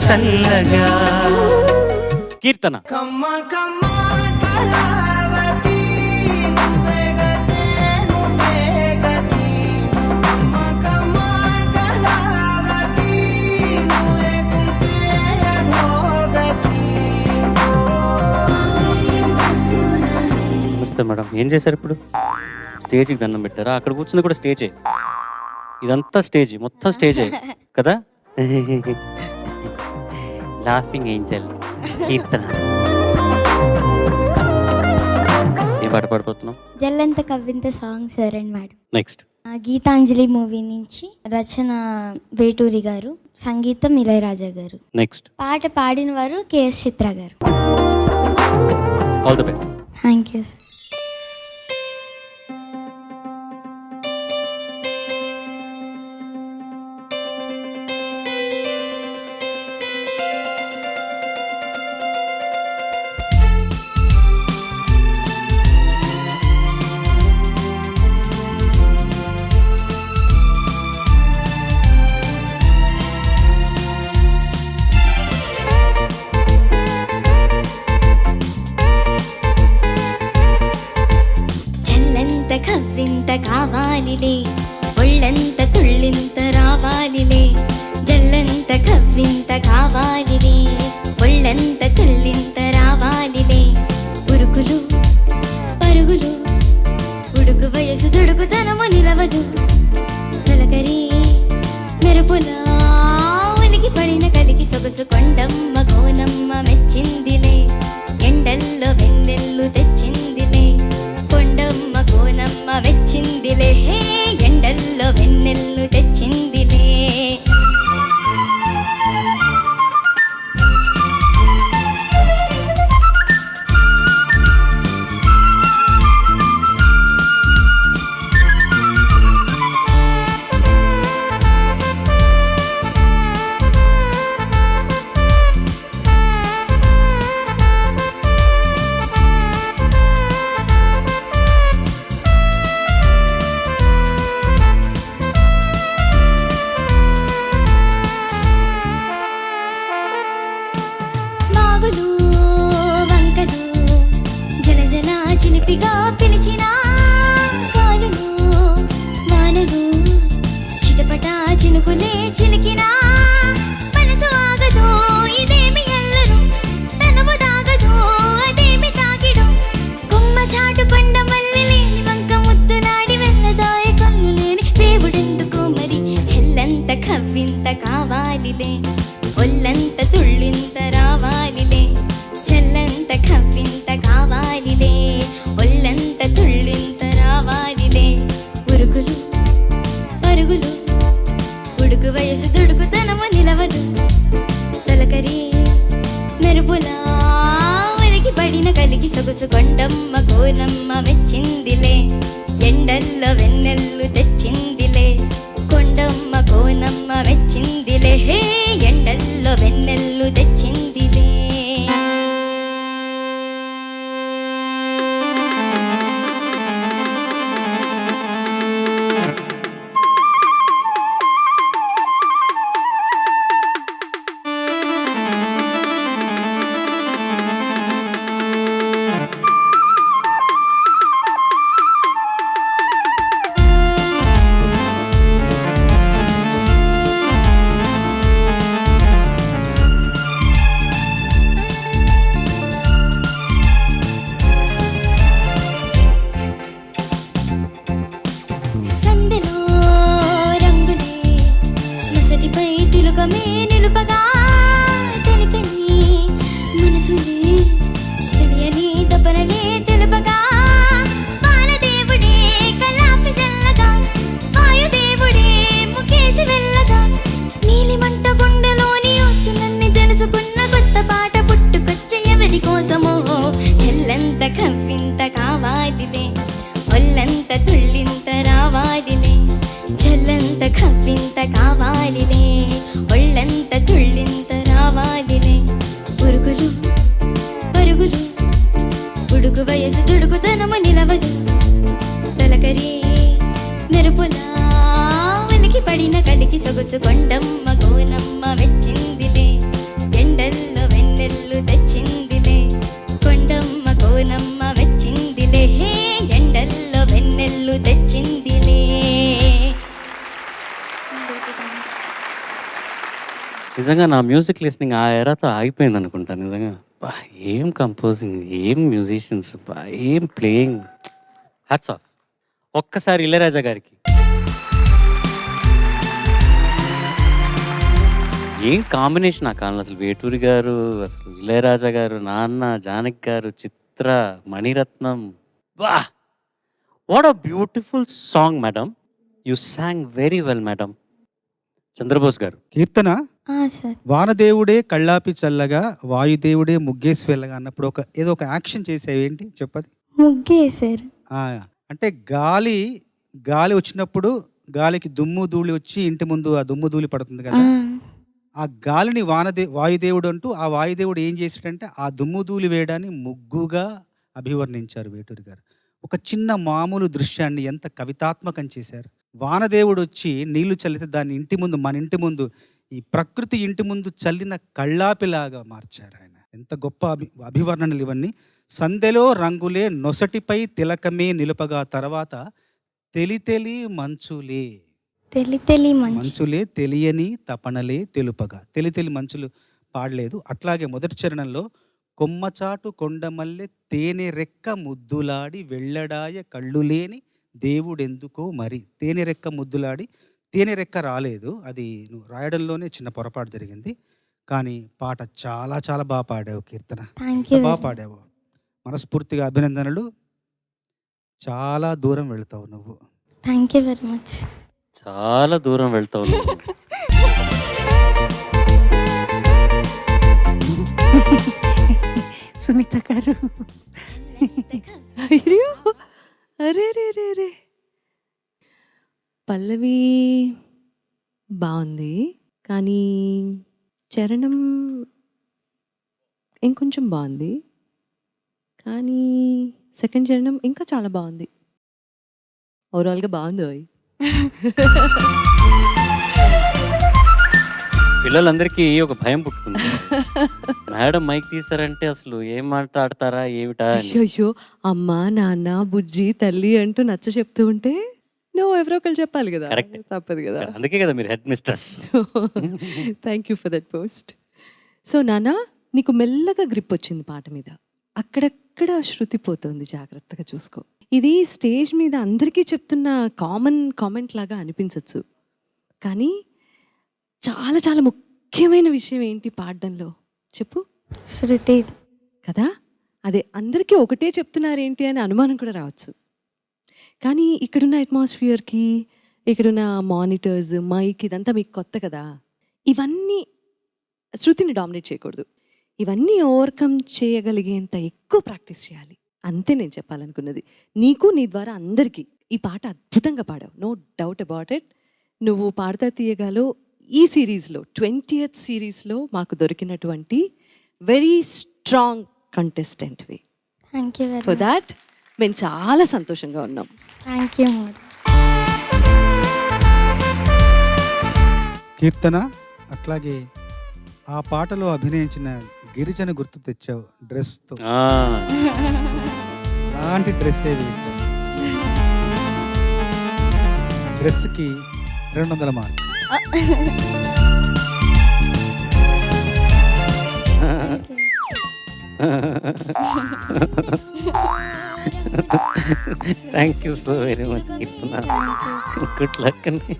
చల్లగా. కీర్తన. నమస్తే మేడం, ఏం చేశారు ఇప్పుడు? స్టేజ్కి దండం పెట్టారా? అక్కడ కూర్చుంది కూడా స్టేజే, ఇదంతా స్టేజ్, మొత్తం స్టేజే కదా. Laughing angel Keerthana. ఏం పాట పాడిపోతున్నావు? జల్లంత కవ్వింత song sir and madam. Next. Geethanjali movie నుంచి, రచన వేటూరి గారు, సంగీతం ఇళయరాజా గారు. నెక్స్ట్. పాట పాడిన వారు కెఎస్ చిత్ర గారు. All the best. Thank you. కవ్వింత కావాలిలే, ఒళ్ళంత తుళ్ళింత రావాలిలే. జల్లంత కవ్వింత కావాలిలే, ఒళ్ళంత తుళ్ళింత రావాలిలే. ఉరుకులు పరుగులు, ఉడుకు వయసు దుడుకుతనము నిలవదు. తొలకరి మెరుపులా ఒలికి పడిన కలికి సొగసు కొండమ్మ కోనమ్మ మెచ్చిందిలే. ఎండల్లో వెన్నెల్లు తెచ్చిందిలే, కొండమ్మ కోనమ్మ వెచ్చిందిలే. ఎండల్లో వెన్నెల్లు తెచ్చిందిలే. వంకలు జలజల చిలిపిగా పిలిచిన పాలులు వానలు చిటపట చినుకులే చిలికినా. మనసు ఆగదో ఇదేమి ఎల్లరు, తనవు దాగదో అదేమి తాకిడు. కొమ్మ చాటు పండ మల్లి లేని వంక ముద్దులాడి వెళ్ళదాయ కన్ను లేని దేవుడెందుకో మరి. చెల్లంత కవ్వింత కావాలిలే, ఒళ్ళంత తుళ్ళింత రావాలిలే. చెల్లంత కవ్వింత కావాలిలే, ఒళ్ళంత తుళ్ళింత రావాలిలే. ఉరుకులు పరుగులు, ఉడుకు వయసు దుడుకుతనము నిలవదు. తొలకరి మెరుపులా ఒలికి పడిన కలికి సొగసు కొండమ్మ కోనమ్మ మెచ్చిందిలే. ఎండల్లో వెన్నెల్లు తెచ్చిందిలే, కొండమ్మ కోనమ్మ మెచ్చిందిలే. ఎండల్లో వెన్నెల్లు తెచ్చిందిలే. సందెలో రంగులే ముసటిపై తిలుకమే నిలుపగా, తెలిపని మనసులే తెలియని తపనలే తెలుపగా. బాలదేవుడే కలాపి జల్లగా, వాయుదేవుడే ముఖేసి వెళ్ళగా. నీలిమంట గుండెలోని ఊసులన్నీ తెలుసుకున్న కొత్త పాట పుట్టుకొచ్చే ఎవరి కోసమో. చెల్లంత కవ్వింత కావాలిలే, ఒళ్ళంత తుళ్ళింత రావాలిలే. చెల్లంత కవ్వింత కావాలిలే, ఒళ్ళంత తుళ్ళింత రావాలిలే. ఉరుకులు పరుగులు, ఉడుకు వయసు దుడుకుతనము నిలవదు. తొలకరి మెరుపులా ఒలికి పడిన కలికి సొగసు కొండమ్మ కోనమ్మ వెచ్చిందిలే. తెచ్చిందిలే కొండమ్మ కోనమ్మ వచ్చిందిలే ఎండల్లో వెన్నెల్లు తెచ్చిందిలే. నిజంగా నా మ్యూజిక్ లిస్నింగ్ ఆ ఎరాతో ఆగిపోయింది అనుకుంటా నిజంగా. బా ఏం కంపోజింగ్, ఏం మ్యూజిషియన్స్, బా ఏం ప్లేయింగ్, హ్యాట్స్ ఆఫ్. ఒక్కసారి ఇళయరాజా గారికి ఏం కాంబినేషన్ ఆ కాలంలో అసలు. వేటూరి గారు, అసలు ఇళయరాజా గారు, నాన్న, జానకి గారు, చిత్ర, మణిరత్నం. వా what a beautiful song madam. You song very well madam. Chandrabose garu Keerthana sir. వానదేవుడే కళ్ళాపి చల్లగా వాయుదేవుడే ముగ్గేసి వెళ్ళగా అన్నప్పుడు ఏదో ఒక యాక్షన్ చేసేవేంటి చెప్పది. ముగ్గేశారు. అంటే గాలి వచ్చినప్పుడు గాలికి దుమ్ము ధూళి వచ్చి ఇంటి ముందు ఆ దుమ్ము ధూళి పడుతుంది కదా. ఆ గాలిని వాయుదేవుడు అంటూ ఆ వాయుదేవుడు ఏం చేశాడంటే ఆ దుమ్ము ధూళి వేయడాన్ని ముగ్గుగా అభివర్ణించారు వేటూరి గారు. ఒక చిన్న మామూలు దృశ్యాన్ని ఎంత కవితాత్మకం చేశారు. వానదేవుడు వచ్చి నీళ్లు చల్లితే దాన్ని మన ఇంటి ముందు ఈ ప్రకృతి ఇంటి ముందు చల్లిన కళ్ళాపిలాగా మార్చారు ఆయన. ఎంత గొప్ప అభివర్ణనలు ఇవన్నీ. సందెలో రంగులే నొసటిపై తిలకమే నిలుపగా తర్వాత తెలి మంచులే మంచులే తెలియని తపనలే తెలుపగా. తెలి మంచులు పాడలేదు. అట్లాగే మొదటి చరణంలో కొమ్మచాటు కొండమల్లె తేనె రెక్క ముద్దులాడి వెళ్ళడాయ కళ్ళు లేని దేవుడెందుకో మరి. తేనె రెక్క ముద్దులాడి, తేనె రెక్క రాలేదు, అది నువ్వు రాయడంలోనే చిన్న పొరపాటు జరిగింది. కానీ పాట చాలా చాలా బాగా పాడావు కీర్తన, బాగా పాడావు. మనస్ఫూర్తిగా అభినందనలు. చాలా దూరం వెళ్తావు నువ్వు. Thank you very much. చాలా దూరం వెళ్తావు నువ్వు. సునీత గారు, అయ్యో అరే రే రే రే. పల్లవి బాగుంది, కానీ చరణం ఇంకొంచెం బాగుంది, కానీ సెకండ్ చరణం ఇంకా చాలా బాగుంది. ఓవరాల్గా బాగుంది. అవి పిల్లలందరికీ ఒక భయం పుట్టుకుంది. మేడం మైక్ తీసారంటే అసలు ఏం మాట్లాడతారా ఏమిటా అని. అయ్యో అమ్మ నాన్న బుజ్జి తల్లి అంటూ నచ్చ చెప్తూ ఉంటే నువ్వు ఎవరో ఒకరు చెప్పాలి కదా. Correct. తప్పదు కదా. అందుకే కదా మీరు head mistress. Thank you for that post. So నాన్న, నీకు మెల్లగా గ్రిప్ వచ్చింది పాట మీద. అక్కడక్కడ శృతి పోతుంది, జాగ్రత్తగా చూసుకో. ఇది స్టేజ్ మీద అందరికీ చెప్తున్న కామన్ కామెంట్ లాగా అనిపించవచ్చు, కానీ చాలా చాలా ముఖ్యమైన విషయం ఏంటి పాడడంలో చెప్పు. శృతి కదా, అదే అందరికీ ఒకటే చెప్తున్నారేంటి అని అనుమానం కూడా రావచ్చు. కానీ ఇక్కడున్న అట్మాస్ఫియర్కి, ఇక్కడున్న మానిటర్స్, మైక్, ఇదంతా మీకు కొత్త కదా. ఇవన్నీ శృతిని డామినేట్ చేయకూడదు. ఇవన్నీ ఓవర్కమ్ చేయగలిగేంత ఎక్కువ ప్రాక్టీస్ చేయాలి. అంతే నేను చెప్పాలనుకున్నది. నీకు, నీ ద్వారా అందరికీ. ఈ పాట అద్భుతంగా పాడావు, నో డౌట్ అబౌట్ ఇట్. నువ్వు పాడతా తీయగాలో ఈ సిరీస్లో 20th సిరీస్లో మాకు దొరికినటువంటి వెరీ స్ట్రాంగ్ కంటెస్టెంట్వి. Thank you very for that మేము చాలా సంతోషంగా ఉన్నాం. Thank you madam. కీర్తన, అట్లాగే ఆ పాటలో అభినయించిన గిరిజన గుర్తు తెచ్చావు డ్రెస్తో. అలాంటి డ్రెస్సే వేశావు. డ్రెస్కి 200 మార్కులు. Thank you so very much. Good luck అండి.